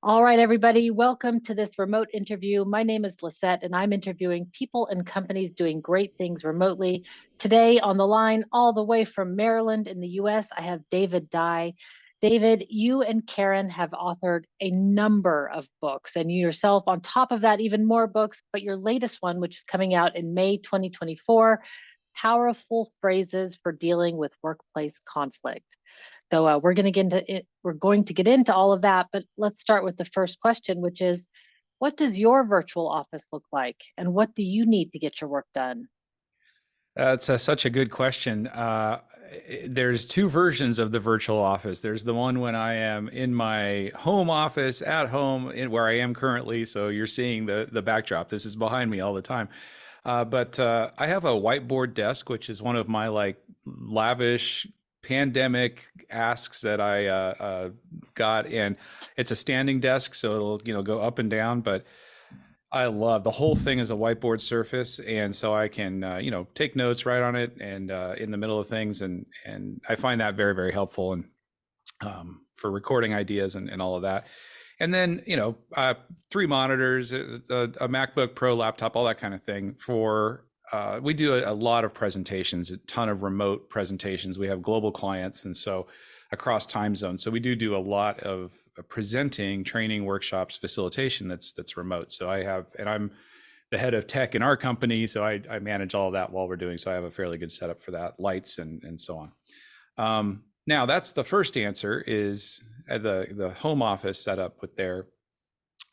All right, everybody, welcome to this remote interview. My name is Lisette, and I'm interviewing people and companies doing great things remotely. Today on the line, all the way from Maryland in the US, I have David Dye. David, you and Karin have authored a number of books, and you yourself, on top of that, even more books. But your latest one, which is coming out in May 2024, Powerful Phrases for Dealing with Workplace Conflict. So we're going to get into it. We're going to get into all of that, but let's start with the first question, which is, what does your virtual office look like, and what do you need to get your work done? Such a good question. There's two versions of the virtual office. There's the one when I am in my home office at home, where I am currently. So you're seeing the backdrop. This is behind me all the time. But I have a whiteboard desk, which is one of my like lavish pandemic asks that I got, and it's a standing desk, so it'll go up and down, but I love the whole thing as a whiteboard surface, and so I can take notes right on it and in the middle of things, and I find that very very helpful and for recording ideas and all of that. And then three monitors, a MacBook Pro laptop, all that kind of thing. For we do a lot of presentations, a ton of remote presentations. We have global clients, and so across time zones. So we do a lot of presenting, training, workshops, facilitation that's remote. So I'm the head of tech in our company, so I manage all of that while we're doing. So I have a fairly good setup for that, lights and so on. Now that's the first answer is the home office setup with there.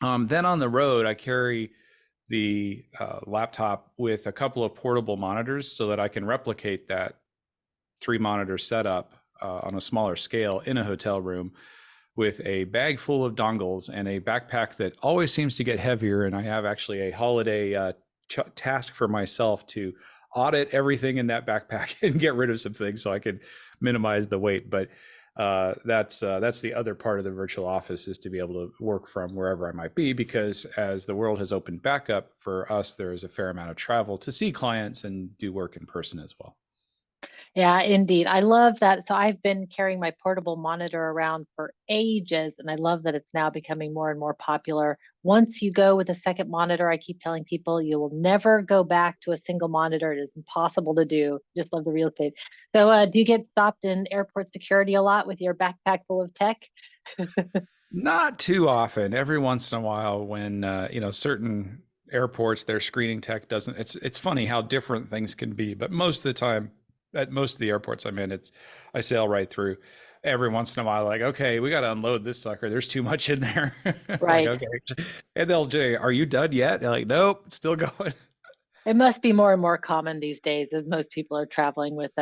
Then on the road, I carry the laptop with a couple of portable monitors so that I can replicate that three monitor setup on a smaller scale in a hotel room with a bag full of dongles and a backpack that always seems to get heavier. And I have actually a holiday task for myself to audit everything in that backpack and get rid of some things so I could minimize the weight. But that's the other part of the virtual office, is to be able to work from wherever I might be, because as the world has opened back up for us, there is a fair amount of travel to see clients and do work in person as well. Yeah, indeed. I love that. So I've been carrying my portable monitor around for ages, and I love that it's now becoming more and more popular. Once you go with a second monitor, I keep telling people you will never go back to a single monitor. It is impossible to do. Just love the real estate. So, do you get stopped in airport security a lot with your backpack full of tech? Not too often. Every once in a while, when certain airports, their screening tech doesn't. It's funny how different things can be, but most of the time, at most of the airports I'm in, I sail right through. Every once in a while, like, okay, we got to unload this sucker. There's too much in there. Like, Right. okay, and they'll say, "Are you done yet?" They're like, "Nope, it's still going." It must be more and more common these days, as most people are traveling with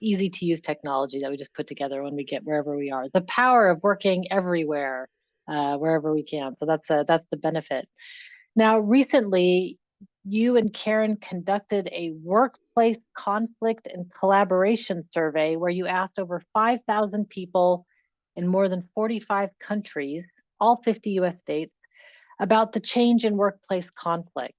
easy to use technology that we just put together when we get wherever we are. The power of working everywhere, wherever we can. So that's the benefit. Now, recently, you and Karin conducted a workplace conflict and collaboration survey where you asked over 5,000 people in more than 45 countries, all 50 US states, about the change in workplace conflict.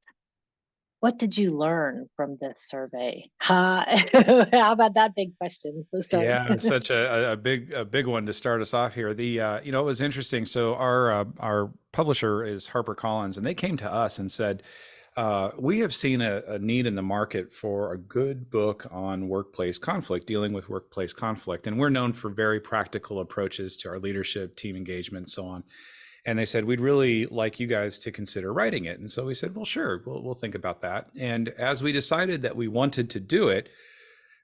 What did you learn from this survey? How about that big question to start? Yeah, it's such a big one to start us off here. It was interesting. So our publisher is HarperCollins, and they came to us and said, we have seen a need in the market for a good book on workplace conflict, dealing with workplace conflict, and we're known for very practical approaches to our leadership, team engagement, and so on. And they said, we'd really like you guys to consider writing it. And so we said, well, sure, we'll think about that. And as we decided that we wanted to do it,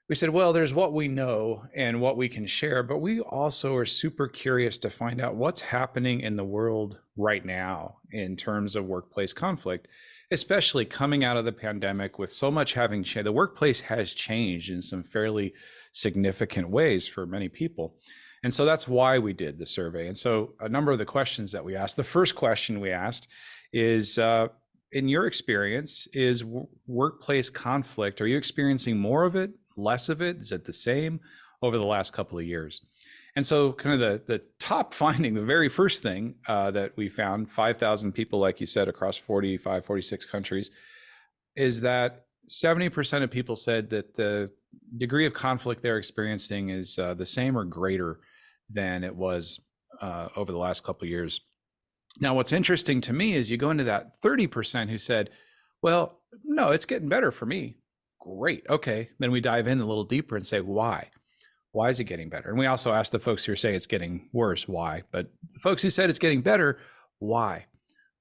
we said, well, there's what we know and what we can share, but we also are super curious to find out what's happening in the world right now in terms of workplace conflict, especially coming out of the pandemic with so much having changed. The workplace has changed in some fairly significant ways for many people. And so that's why we did the survey. And so a number of the questions that we asked, the first question we asked is, in your experience, is workplace conflict, are you experiencing more of it, less of it? Is it the same over the last couple of years? And so kind of the top finding, the very first thing that we found, 5,000 people, like you said, across 45, 46 countries, is that 70% of people said that the degree of conflict they're experiencing is the same or greater than it was over the last couple of years. Now, what's interesting to me is you go into that 30% who said, well, no, it's getting better for me. Great. Okay. Then we dive in a little deeper and say, why? Why is it getting better? And we also ask the folks who say it's getting worse, why? But the folks who said it's getting better, why?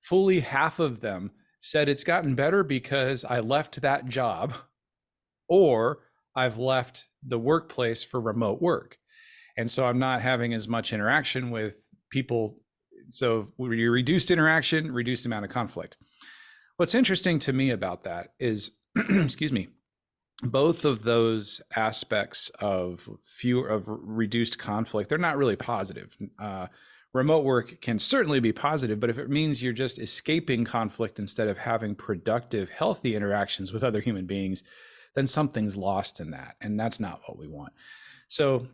Fully half of them said it's gotten better because I left that job or I've left the workplace for remote work. And so I'm not having as much interaction with people. So you reduced interaction, reduced amount of conflict. What's interesting to me about that is, excuse me, both of those aspects of reduced conflict, they're not really positive. Remote work can certainly be positive, but if it means you're just escaping conflict instead of having productive, healthy interactions with other human beings, then something's lost in that, and that's not what we want. So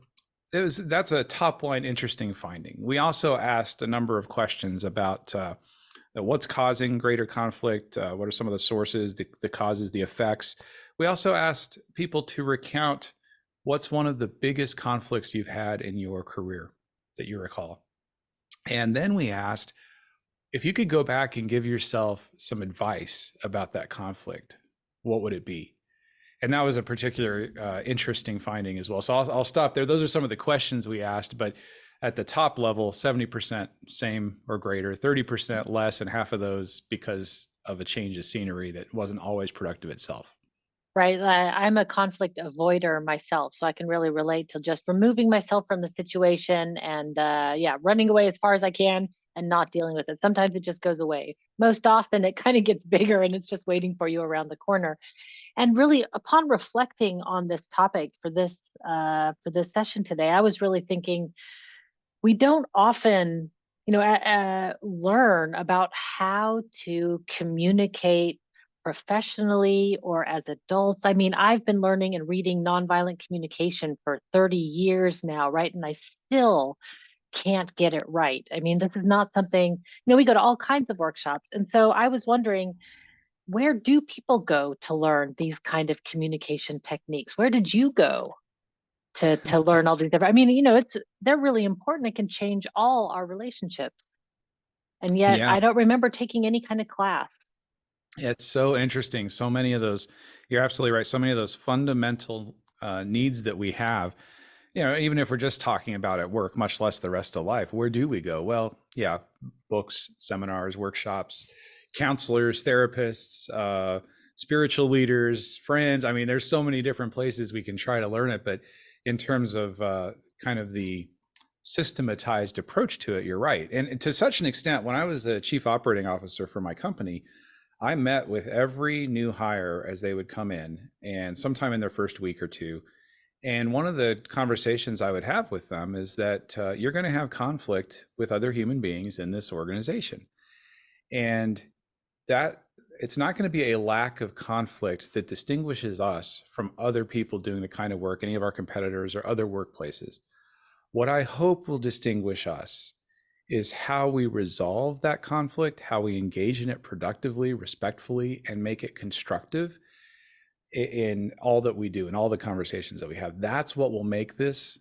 that's a top line interesting finding. We also asked a number of questions about what's causing greater conflict, what are some of the sources, the causes, the effects. We also asked people to recount what's one of the biggest conflicts you've had in your career that you recall. And then we asked if you could go back and give yourself some advice about that conflict, what would it be? And that was a particular interesting finding as well. So I'll stop there. Those are some of the questions we asked, but at the top level, 70% same or greater, 30% less, and half of those because of a change of scenery that wasn't always productive itself. Right. I'm a conflict avoider myself, so I can really relate to just removing myself from the situation and yeah, running away as far as I can and not dealing with it. Sometimes it just goes away. Most often it kind of gets bigger and it's just waiting for you around the corner. And really, upon reflecting on this topic for this session today, I was really thinking we don't often, learn about how to communicate professionally or as adults. I mean, I've been learning and reading nonviolent communication for 30 years now, right? And I still can't get it right. I mean, this is not something, we go to all kinds of workshops. And so I was wondering, where do people go to learn these kind of communication techniques? Where did you go to learn all these different? I mean, they're really important. It can change all our relationships. And yet Yeah, I don't remember taking any kind of class. it's so interesting. So many of those, you're absolutely right. So many of those fundamental needs that we have, even if we're just talking about at work, much less the rest of life, where do we go? Well, yeah, books, seminars, workshops, counselors, therapists, spiritual leaders, friends. I mean, there's so many different places we can try to learn it. But in terms of kind of the systematized approach to it, you're right. And to such an extent, when I was a chief operating officer for my company, I met with every new hire as they would come in, and sometime in their first week or two. And one of the conversations I would have with them is that you're going to have conflict with other human beings in this organization. And that it's not going to be a lack of conflict that distinguishes us from other people doing the kind of work, any of our competitors or other workplaces. What I hope will distinguish us is how we resolve that conflict, how we engage in it productively, respectfully, and make it constructive in all that we do and all the conversations that we have. That's what will make this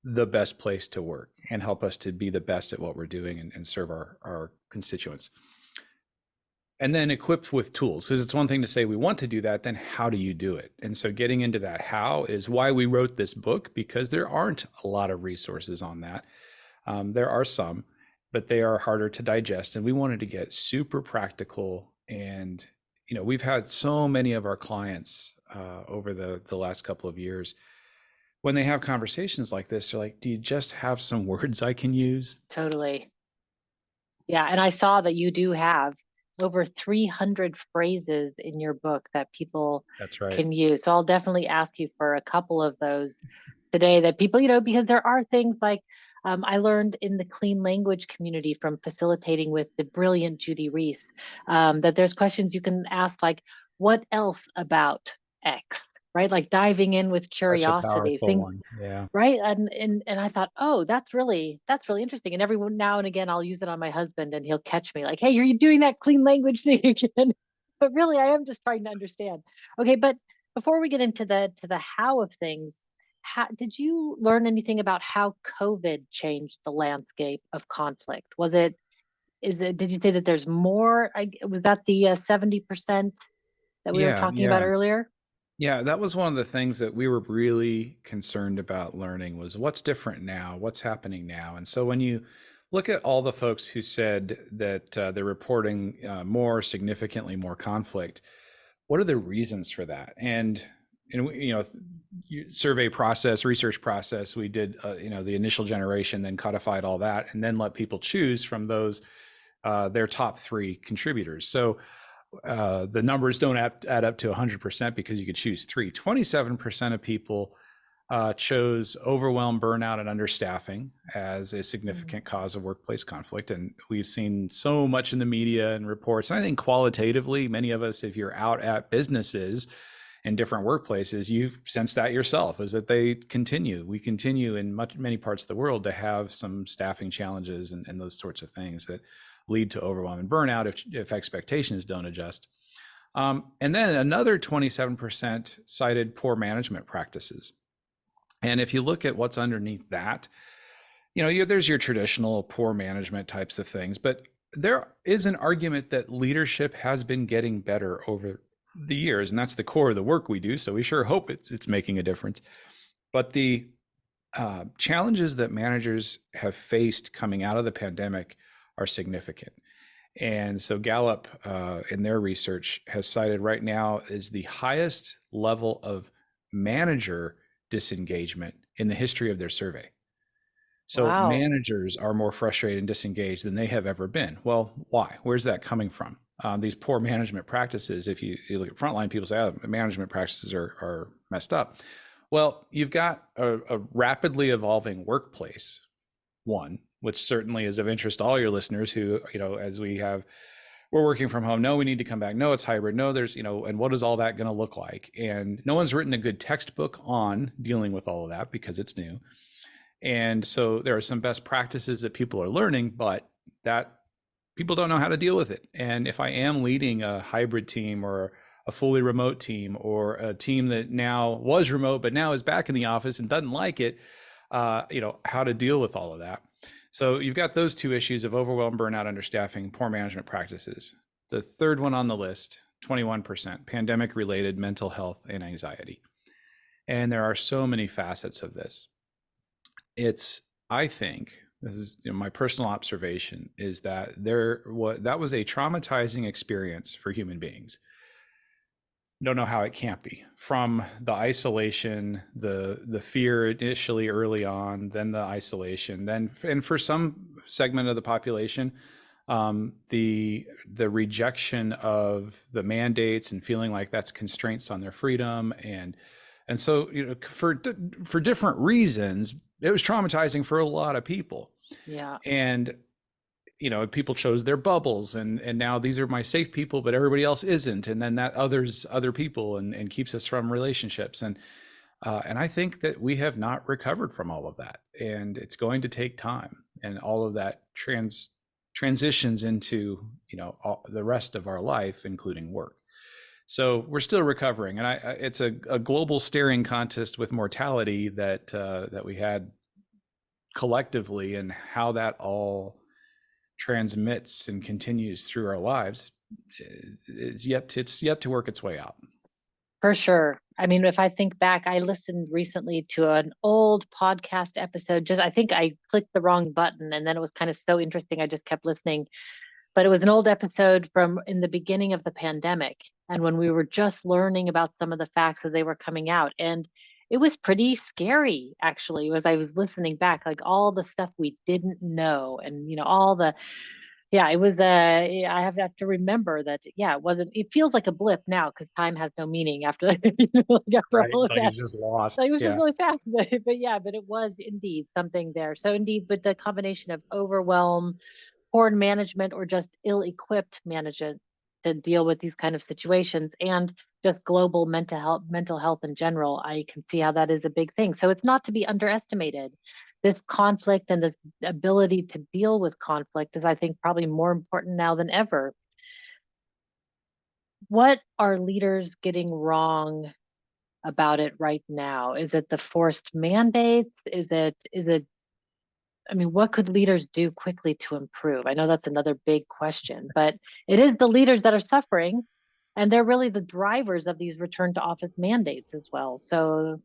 the best place to work and help us to be the best at what we're doing and serve our constituents. And then equipped with tools, because it's one thing to say we want to do that, then how do you do it? And so getting into that how is why we wrote this book, because there aren't a lot of resources on that. There are some, but they are harder to digest. And we wanted to get super practical. And, we've had so many of our clients over the last couple of years, when they have conversations like this, they're like, do you just have some words I can use? Totally. Yeah. And I saw that you do have over 300 phrases in your book that people That's right. can use. So I'll definitely ask you for a couple of those today that people, because there are things like I learned in the clean language community from facilitating with the brilliant Judy Reese that there's questions you can ask like, what else about X, right? Like diving in with Such a curiosity, powerful things, one. Yeah. right? And I thought, oh, that's really interesting. And every now and again, I'll use it on my husband, and he'll catch me like, hey, are you doing that clean language thing again? But really, I am just trying to understand. Okay, but before we get into the how of things, did you learn anything about how COVID changed the landscape of conflict? Was it Is it, did you say that there's more? Was that the 70% that we were Yeah, talking yeah. about earlier? Yeah, that was one of the things that we were really concerned about learning was what's different now, what's happening now. And so when you look at all the folks who said that they're reporting more significantly more conflict, what are the reasons for that? And survey process, research process, we did the initial generation, then codified all that, and then let people choose from those their top three contributors. So the numbers don't add up to 100% because you could choose three. 27% of people chose overwhelm, burnout, and understaffing as a Mm. significant cause of workplace conflict. And we've seen so much in the media and reports. And I think qualitatively, many of us, if you're out at businesses in different workplaces, you've sensed that yourself, is that we continue in many parts of the world to have some staffing challenges and those sorts of things that lead to overwhelm and burnout if expectations don't adjust. And then another 27% cited poor management practices. And if you look at what's underneath that, there's your traditional poor management types of things, but there is an argument that leadership has been getting better over the years, and that's the core of the work we do. So we sure hope it's making a difference. But the challenges that managers have faced coming out of the pandemic are significant. And so Gallup, in their research, has cited right now is the highest level of manager disengagement in the history of their survey. So Wow. managers are more frustrated and disengaged than they have ever been. Well, why? Where's that coming from? These poor management practices, if you look at frontline people say, oh, management practices are messed up. Well, you've got a rapidly evolving workplace, one, which certainly is of interest to all your listeners who, as we're working from home. No, we need to come back. No, it's hybrid. No, and what is all that going to look like? And no one's written a good textbook on dealing with all of that because it's new. And so there are some best practices that people are learning, but that people don't know how to deal with it. And if I am leading a hybrid team or a fully remote team or a team that now was remote but now is back in the office and doesn't like it, how to deal with all of that. So you've got those two issues of overwhelm, burnout, understaffing, poor management practices. The third one on the list, 21%, pandemic related mental health and anxiety. And there are so many facets of this. I think, this is my personal observation, is that that was a traumatizing experience for human beings. Don't know how it can't be, from the isolation, the fear initially early on, then the isolation, then, and for some segment of the population, the rejection of the mandates and feeling like that's constraints on their freedom. And so, for different reasons, it was traumatizing for a lot of people. Yeah. And people chose their bubbles, and now these are my safe people, but everybody else isn't, and then that other people, and keeps us from relationships. And I think that we have not recovered from all of that, and it's going to take time, and all of that transitions into the rest of our life, including work. So we're still recovering, and it's a global staring contest with mortality that we had collectively, and how that all transmits and continues through our lives it's yet to work its way out. For sure. I mean, if I think back, I listened recently to an old podcast episode. I think I clicked the wrong button and then it was kind of so interesting. I just kept listening. But it was an old episode from in the beginning of the pandemic and when we were just learning about some of the facts as they were coming out. And it was pretty scary, actually, as I was listening back, like all the stuff we didn't know and, all the, yeah, it was, I have to remember that, yeah, it wasn't, it feels like a blip now because time has no meaning after, like after Right, all of like that. it's just lost. Like, it was just Yeah. really fast, but yeah, but it was indeed something there. So indeed, with the combination of overwhelm, poor management, or just ill-equipped management to deal with these kind of situations, and just global mental health in general, I can see how that is a big thing. So it's not to be underestimated. This conflict and this ability to deal with conflict is, I think, probably more important now than ever. What are leaders getting wrong about it right now? Is it the forced mandates? Is it I mean, what could leaders do quickly to improve? I know that's another big question, but it is the leaders that are suffering, and they're really the drivers of these return to office mandates as well. So,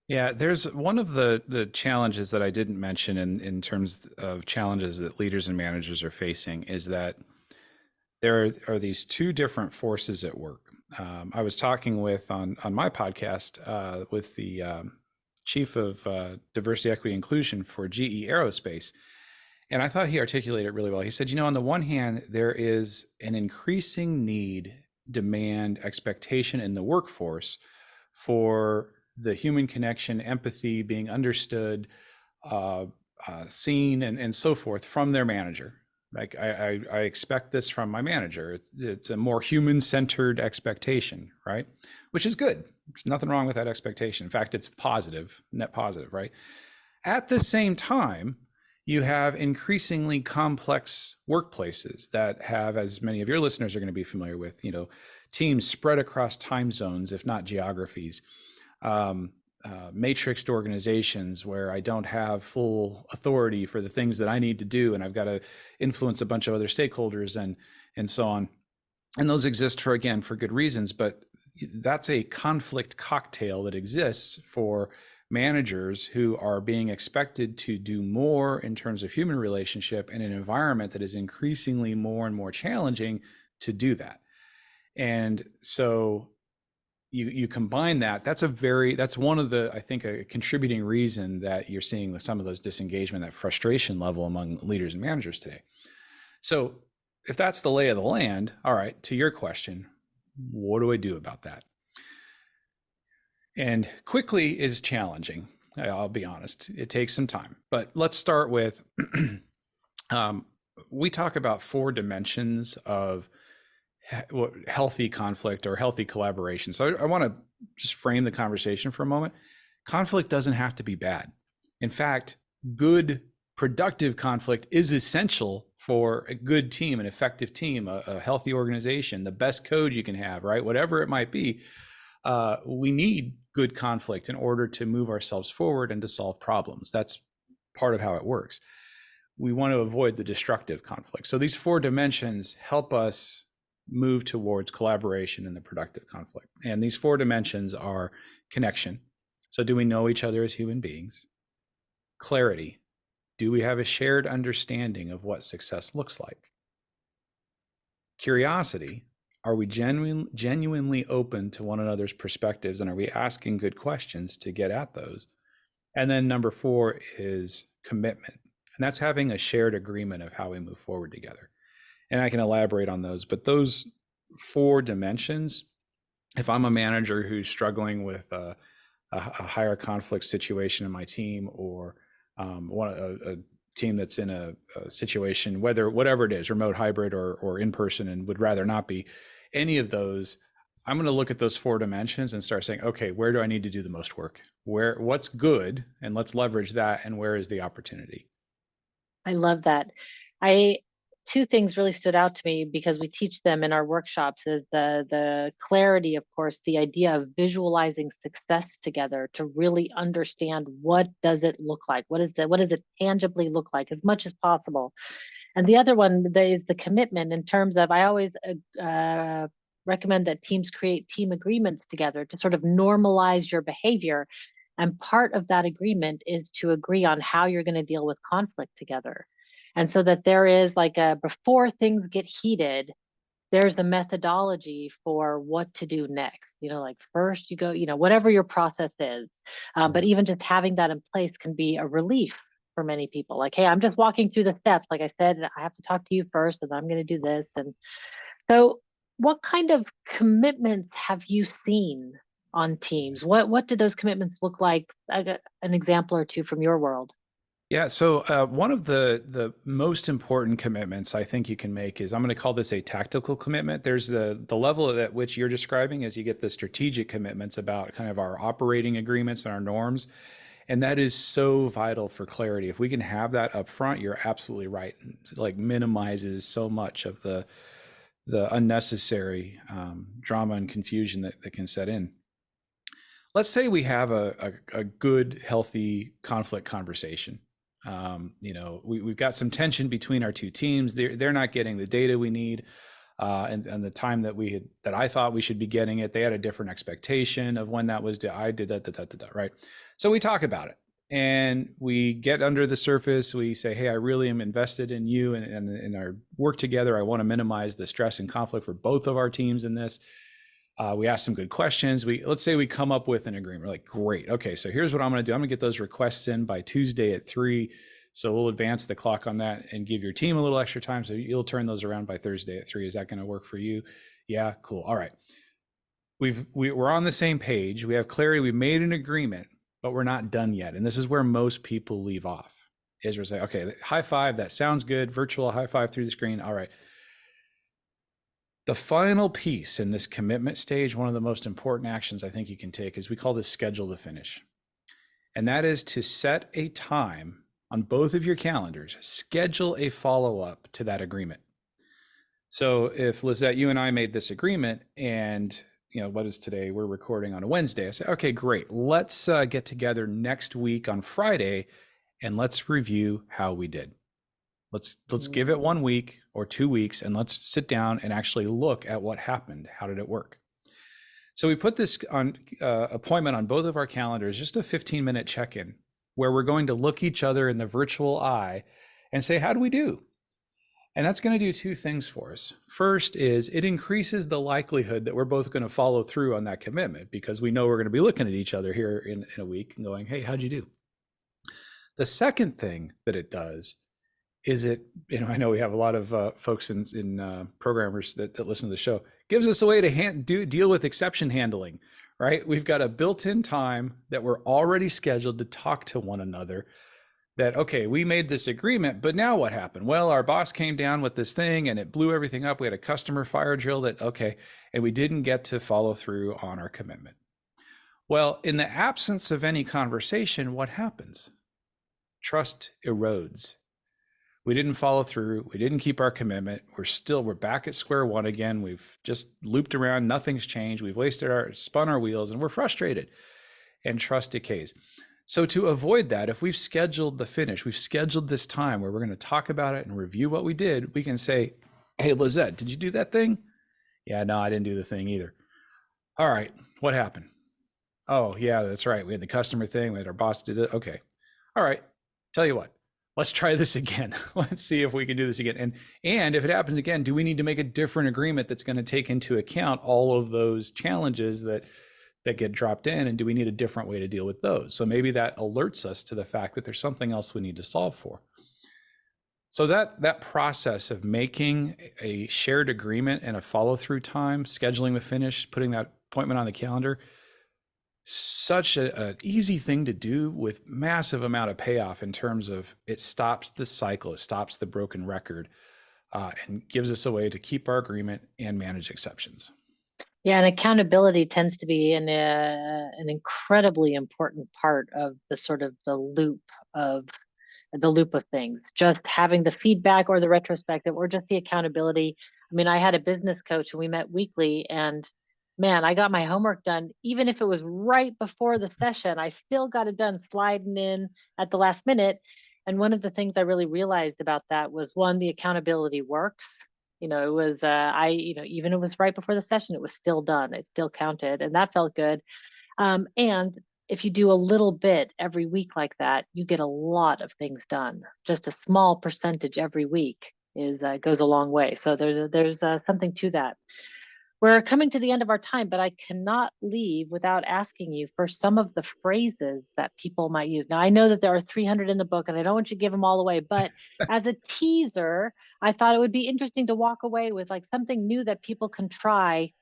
Yeah, there's one of the challenges that I didn't mention in terms of challenges that leaders and managers are facing is that there are these two different forces at work. I was talking with on my podcast with the chief of diversity, equity, inclusion for GE Aerospace, and I thought he articulated it really well. He said, on the one hand, there is an increasing need, demand, expectation in the workforce for the human connection, empathy, being understood, uh, seen, and so forth from their manager. Like I expect this from my manager. It's a more human-centered expectation, right? Which is good. There's nothing wrong with that expectation. In fact, it's positive, net positive, right? At the same time, you have increasingly complex workplaces that have, as many of your listeners are going to be familiar with, teams spread across time zones, if not geographies, um, matrixed organizations where I don't have full authority for the things that I need to do, and I've got to influence a bunch of other stakeholders and so on. And those exist for good reasons, but that's a conflict cocktail that exists for managers who are being expected to do more in terms of human relationship in an environment that is increasingly more and more challenging to do that. And so you combine that, that's one of the, I think, a contributing reason that you're seeing some of those disengagement, that frustration level among leaders and managers today. So if that's the lay of the land, all right, to your question, what do I do about that? And quickly is challenging. I'll be honest. It takes some time. But let's start with um, we talk about 4 dimensions of healthy conflict or healthy collaboration. So I want to just frame the conversation for a moment. Conflict doesn't have to be bad. In fact, good, productive conflict is essential for a good team, an effective team, a healthy organization, the best code you can have, right? Whatever it might be. We need good conflict in order to move ourselves forward and to solve problems. That's part of how it works. We want to avoid the destructive conflict. So these 4 dimensions help us move towards collaboration and the productive conflict. And these 4 dimensions are connection. So do we know each other as human beings? Clarity. Do we have a shared understanding of what success looks like? Curiosity. Are we genuinely open to one another's perspectives, and are we asking good questions to get at those? And then number 4 is commitment. And that's having a shared agreement of how we move forward together. And I can elaborate on those, but those 4 dimensions, if I'm a manager who's struggling with a higher conflict situation in my team, or a team that's in a situation, whatever it is, remote, hybrid, or in person, and would rather not be, any of those, I'm going to look at those 4 dimensions and start saying, okay, where do I need to do the most work? What's good, and let's leverage that, and where is the opportunity? I love that. I 2 things really stood out to me because we teach them in our workshops is the clarity, of course, the idea of visualizing success together to really understand what does it look like? What does it tangibly look like as much as possible? And the other one is the commitment in terms of I always recommend that teams create team agreements together to sort of normalize your behavior. And part of that agreement is to agree on how you're going to deal with conflict together. And so that there is like before things get heated, there's a methodology for what to do next. Like first you go, whatever your process is. But even just having that in place can be a relief for many people. Like, hey, I'm just walking through the steps. Like I said, I have to talk to you first, and I'm going to do this. And so, what kind of commitments have you seen on teams? What do those commitments look like? I got an example or two from your world. Yeah, so one of the most important commitments I think you can make is, I'm going to call this a tactical commitment. There's the level at which you're describing as you get the strategic commitments about kind of our operating agreements and our norms. And that is so vital for clarity. If we can have that up front, you're absolutely right. Like minimizes so much of the unnecessary drama and confusion that can set in. Let's say we have a good, healthy conflict conversation. We've got some tension between our two teams. They're not getting the data we need, and the time that I thought we should be getting it. They had a different expectation of when that was due. I did that, right? So we talk about it and we get under the surface. We say, hey, I really am invested in you and in our work together. I want to minimize the stress and conflict for both of our teams in this. We ask some good questions. Let's say we come up with an agreement. We're like, great. Okay, so here's what I'm going to do. I'm going to get those requests in by Tuesday at 3. So we'll advance the clock on that and give your team a little extra time. So you'll turn those around by Thursday at 3. Is that going to work for you? Yeah, cool. All right. We're on the same page. We have clarity. We made an agreement, but we're not done yet. And this is where most people leave off. Is we're saying, okay, high five. That sounds good. Virtual high five through the screen. All right. The final piece in this commitment stage, one of the most important actions I think you can take is we call this schedule the finish. And that is to set a time on both of your calendars, schedule a follow-up to that agreement. So if Lizette, you and I made this agreement and what is today? We're recording on a Wednesday. I say, okay, great. Let's get together next week on Friday and let's review how we did. Let's give it 1 week or 2 weeks and let's sit down and actually look at what happened. How did it work? So we put this on appointment on both of our calendars, just a 15-minute check-in where we're going to look each other in the virtual eye and say, how do we do? And that's going to do 2 things for us. First is it increases the likelihood that we're both going to follow through on that commitment because we know we're going to be looking at each other here in a week and going, hey, how'd you do? The second thing that it does is I know we have a lot of folks in programmers that listen to the show, gives us a way to deal with exception handling, right? We've got a built-in time that we're already scheduled to talk to one another that, okay, we made this agreement, but now what happened? Well, our boss came down with this thing and it blew everything up. We had a customer fire drill and we didn't get to follow through on our commitment. Well, in the absence of any conversation, what happens? Trust erodes. We didn't follow through. We didn't keep our commitment. We're back at square one again. We've just looped around. Nothing's changed. We've spun our wheels and we're frustrated and trust decays. So to avoid that, if we've scheduled the finish, we've scheduled this time where we're going to talk about it and review what we did, we can say, hey, Lizette, did you do that thing? Yeah, no, I didn't do the thing either. All right, what happened? Oh, yeah, that's right. We had the customer thing. We had our boss did it. Okay. All right. Tell you what, let's try this again. Let's see if we can do this again. And if it happens again, do we need to make a different agreement that's going to take into account all of those challenges that get dropped in? And do we need a different way to deal with those? So maybe that alerts us to the fact that there's something else we need to solve for. So that process of making a shared agreement and a follow-through time, scheduling the finish, putting that appointment on the calendar, such an easy thing to do with massive amount of payoff in terms of it stops the cycle, it stops the broken record, and gives us a way to keep our agreement and manage exceptions. Yeah, and accountability tends to be an incredibly important part of the loop of things. Just having the feedback or the retrospective or just the accountability. I mean, I had a business coach and we met weekly, and man, I got my homework done. Even if it was right before the session, I still got it done sliding in at the last minute. And one of the things I really realized about that was, one, the accountability works. It was, even it was right before the session, it was still done. It still counted, and that felt good. And if you do a little bit every week like that, you get a lot of things done. Just a small percentage every week goes a long way. So there's something to that. We're coming to the end of our time, but I cannot leave without asking you for some of the phrases that people might use. Now, I know that there are 300 in the book, and I don't want you to give them all away, but as a teaser, I thought it would be interesting to walk away with like something new that people can try,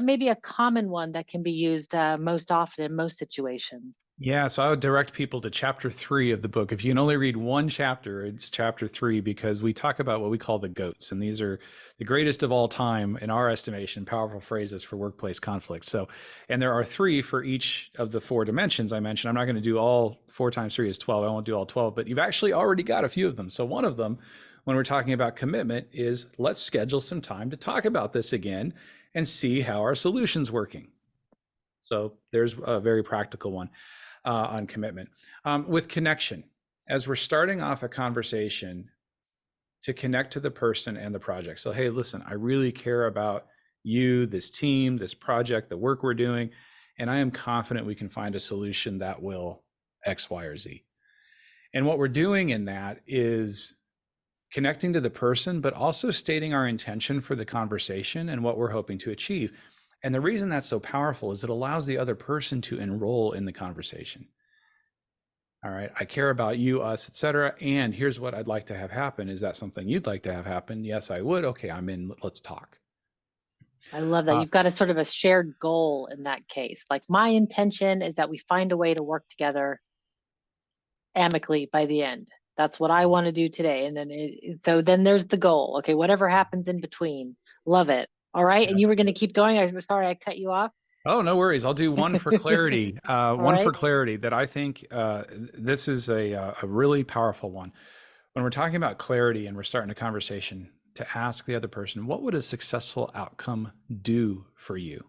maybe a common one that can be used most often in most situations. Yeah, so I would direct people to chapter 3 of the book. If you can only read one chapter, it's chapter 3, because we talk about what we call the GOATs. And these are the greatest of all time, in our estimation, powerful phrases for workplace conflict. So, and there are 3 for each of the 4 dimensions I mentioned. I'm not going to do all 4 times 3 is 12. I won't do all 12, but you've actually already got a few of them. So one of them, when we're talking about commitment, is let's schedule some time to talk about this again and see how our solution's working. So there's a very practical one on commitment. With connection, as we're starting off a conversation, to connect to the person and the project. So, hey, listen, I really care about you, this team, this project, the work we're doing, and I am confident we can find a solution that will X, Y, or Z. And what we're doing in that is connecting to the person, but also stating our intention for the conversation and what we're hoping to achieve. And the reason that's so powerful is it allows the other person to enroll in the conversation. All right, I care about you, us, etc. And here's what I'd like to have happen. Is that something you'd like to have happen? Yes, I would. Okay, I'm in. Let's talk. I love that. Uh, You've got a sort of a shared goal in that case. Like my intention is that we find a way to work together amicably by the end. That's what I want to do today. And then so then there's the goal. Okay, whatever happens in between. Love it. All right. And you were going to Absolutely. keep going. I'm sorry I cut you off. Oh, no worries. I'll do one for clarity. All One for right. clarity that I think this is a really powerful one. When we're talking about clarity and we're starting a conversation, to ask the other person, what would a successful outcome do for you?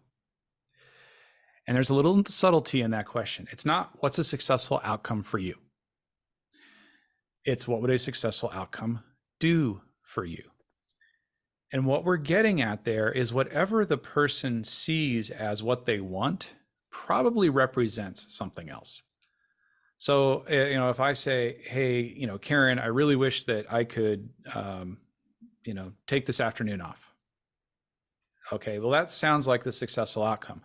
And there's a little subtlety in that question. It's not what's a successful outcome for you. It's what would a successful outcome do for you? And what we're getting at there is whatever the person sees as what they want probably represents something else. So, if I say, hey, Karen, I really wish that I could, take this afternoon off. Okay, well, that sounds like the successful outcome.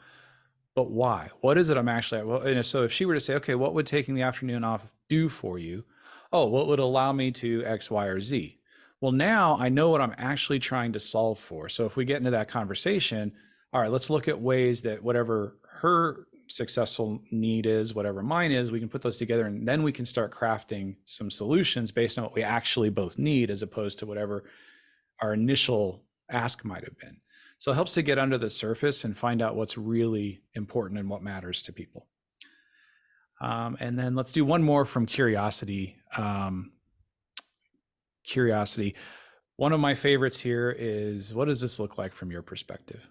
But why? What is it I'm actually at? Well, and so if she were to say, okay, what would taking the afternoon off do for you? Oh, well, it would allow me to X, Y, or Z. Well, now I know what I'm actually trying to solve for. So if we get into that conversation, all right, let's look at ways that whatever her successful need is, whatever mine is, we can put those together and then we can start crafting some solutions based on what we actually both need as opposed to whatever our initial ask might have been. So it helps to get under the surface and find out what's really important and what matters to people. And then let's do one more from curiosity. Curiosity. One of my favorites here is, what does this look like from your perspective?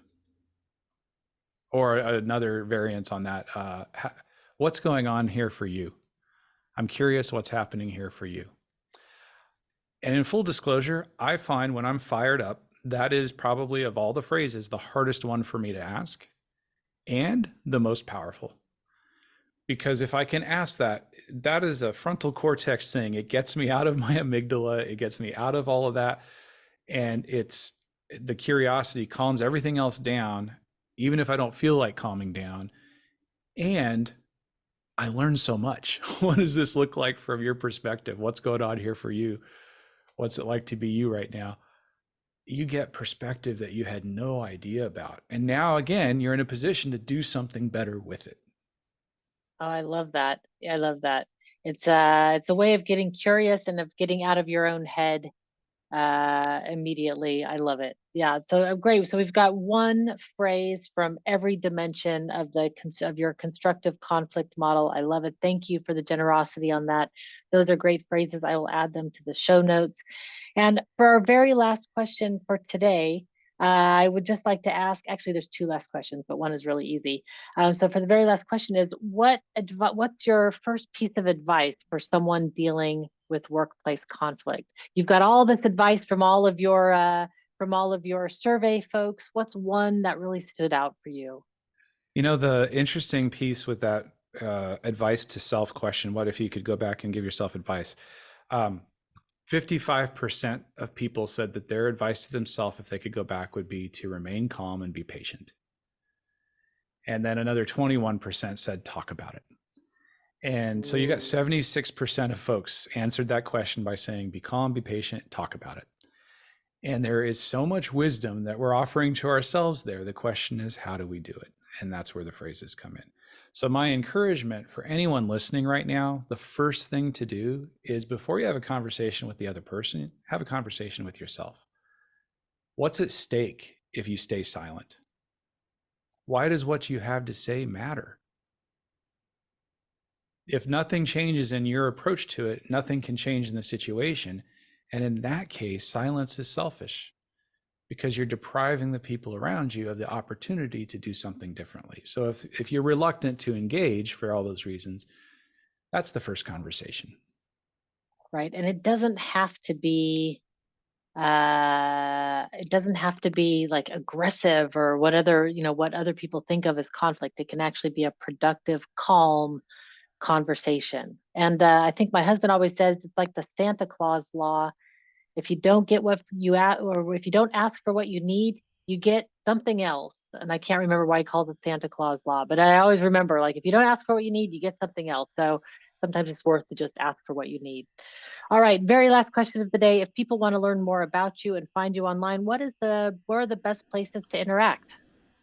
Or another variant on that. What's going on here for you? I'm curious what's happening here for you. And in full disclosure, I find when I'm fired up, that is probably of all the phrases, the hardest one for me to ask and the most powerful. Because if I can ask that, that is a frontal cortex thing. It gets me out of my amygdala. It gets me out of all of that. And it's the curiosity calms everything else down, even if I don't feel like calming down. And I learn so much. What does this look like from your perspective? What's going on here for you? What's it like to be you right now? You get perspective that you had no idea about. And now, again, you're in a position to do something better with it. Oh, I love that. Yeah, I love that. It's a way of getting curious and of getting out of your own head immediately. I love it. Yeah. So great. So we've got one phrase from every dimension of of your constructive conflict model. I love it. Thank you for the generosity on that. Those are great phrases. I will add them to the show notes. And for our very last question for today, I would just like to ask, actually, there's two last questions, but one is really easy. So for the very last question is, what's your first piece of advice for someone dealing with workplace conflict? You've got all this advice from all of your survey folks. What's one that really stood out for you? The interesting piece with that advice to self question, what if you could go back and give yourself advice? 55% of people said that their advice to themselves, if they could go back, would be to remain calm and be patient. And then another 21% said, talk about it. And so you got 76% of folks answered that question by saying, be calm, be patient, talk about it. And there is so much wisdom that we're offering to ourselves there. The question is, how do we do it? And that's where the phrases come in. So my encouragement for anyone listening right now, the first thing to do is before you have a conversation with the other person, have a conversation with yourself. What's at stake if you stay silent? Why does what you have to say matter? If nothing changes in your approach to it, nothing can change in the situation. And in that case, silence is selfish because you're depriving the people around you of the opportunity to do something differently. So if you're reluctant to engage for all those reasons, that's the first conversation. right? And it doesn't have to be like aggressive or what other people think of as conflict. It can actually be a productive, calm conversation. And I think my husband always says it's like the Santa Claus law. If you don't get what you or if you don't ask for what you need, you get something else. And I can't remember why he calls it Santa Claus law, but I always remember, like, if you don't ask for what you need, you get something else. So sometimes it's worth to just ask for what you need. All right, very last question of the day. If people want to learn more about you and find you online, where are the best places to interact?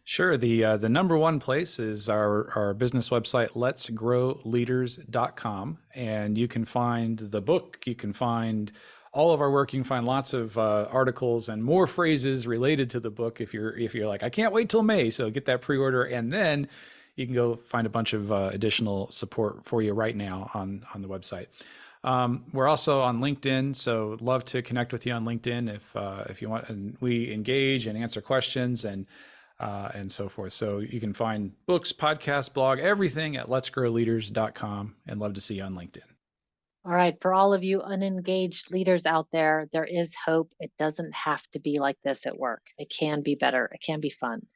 Sure. The number one place is our business website, letsgrowleaders.com. And you can find the book, you can find all of our work, you can find lots of articles and more phrases related to the book if you're like, I can't wait till May. So get that pre-order, and then you can go find a bunch of additional support for you right now on the website. We're also on LinkedIn, so love to connect with you on LinkedIn if you want. And we engage and answer questions and so forth. So you can find books, podcasts, blog, everything at letsgrowleaders.com, and love to see you on LinkedIn. All right, for all of you unengaged leaders out there, there is hope. It doesn't have to be like this at work. It can be better. It can be fun.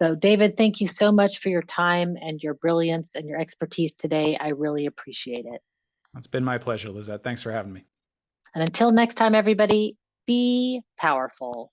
So, David, thank you so much for your time and your brilliance and your expertise today. I really appreciate it. It's been my pleasure, Lizette. Thanks for having me. And until next time, everybody, be powerful.